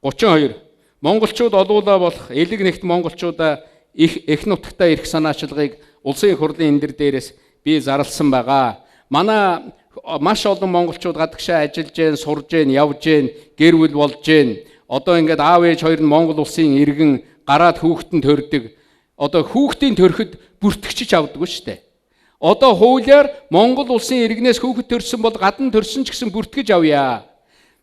32. Монголчууд олуулаа болох элэг нэгт монголчуудаа их нутагтаа ирэх санаачлагыг улсын хурлын эндэр дээрээс би зарласан байгаа. Манай маш олон монголчууд гадагшаа ажиллаж гэн, сурж гэн, явж гэн, гэр бүл болж гэн. Одоо ингээд аав ээж хоёр нь Монгол улсын иргэн гараад хүүхдэн төрдөг. Одоо хүүхдийн төрөхөд бүртгэгчж авдаггүй шүү дээ. Одоо хуулиар Монгол улсын иргэнээс хүүхэд төрсөн бол гадна төрсөн ч гэсэн бүртгэж авъя.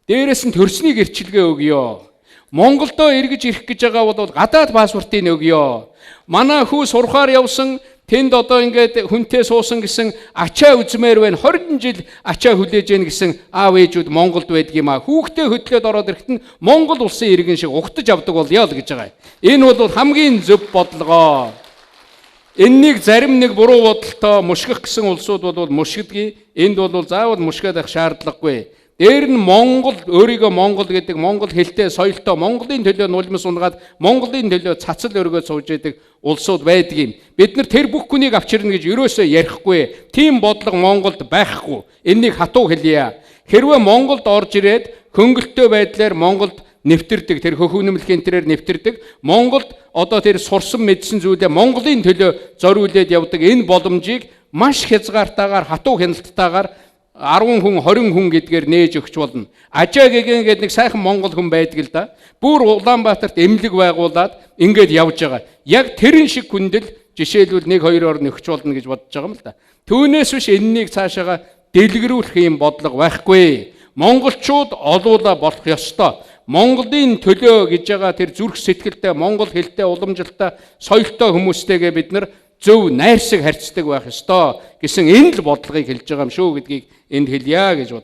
Дээрээс нь төрснийг эрчилгээ өгье. Монголдоо эргэж ирэх гэж байгаа бол гадаад паспортыг өгье. Манай хүү сурахаар явсан тэнд одоо ингээд хүнтэй суусан гэсэн ачаа үзмээр байна. 20 жил ачаа хүлээж гэн гэсэн аав ээжүүд Монголд байдаг юм а. Хүүхдээ хөдлөөд ороод ирэхэд нь Монгол улсын иргэн шиг угтаж авдаг бол яа л гэж байгаа. Энэ бол хамгийн зөв бодлогоо. Энэнийг зарим нэг буруу бодолтой мушгих гэсэн улсууд бол мушгидгийг. Энд бол заавал мушгаад байх шаардлагагүй. Дээр нь Монгол өөрийгөө Монгол гэдэг Монгол хэлтэй соёлтой Монголын төлөө нулимс унгаад Монголын төлөө цацал өргөө сууж идэг улсууд байдаг юм. Бид нар тэр бүх хүнийг авчирна гэж ерөөсөө ярихгүй. Тийм бодлого Монголд байхгүй. Энийг хатуу хэлье. Хэрвээ Монголд орж ирээд хөнгөлтөө байдлаар Монголд нэвтэрдэг, тэр хөхүүнэмлэхийн тэрээр нэвтэрдэг, Монголд одоо тэр сурсан мэдсэн зүйлээ Монголын төлөө зориулээд явдаг энэ боломжийг маш хязгаартаагаар хатуу хяналттайгаар 10 хүн 20 хүн гэдгээр нээж өгч болно. Ажаа гэгэн гэдэг нэг сайхан монгол хүн байдаг л да. Бүр Улаанбаатарт эмнэлэг байгуулад ингээд явж байгаа. Яг тэрэн шиг хүндэл жишээлбэл 1-2 орн өгч болно гэж бодож байгаа юм л да. Түүнээс биш энэнийг цаашаага дэлгэрүүлэх юм бодлого байхгүй. Монголчууд олуула болох ёстой. Монголын төлөө гэж байгаа тэр зүрх сэтгэлтэй, монгол хэлтэй, уламжлалтай, соёлтой хүмүүстэйгээ бид нар зөв найрсаг харьцдаг байх ёстой гэсэн энэ л бодлогыг хэлж байгаа юм шүү гэдгийг энд хэлье гэж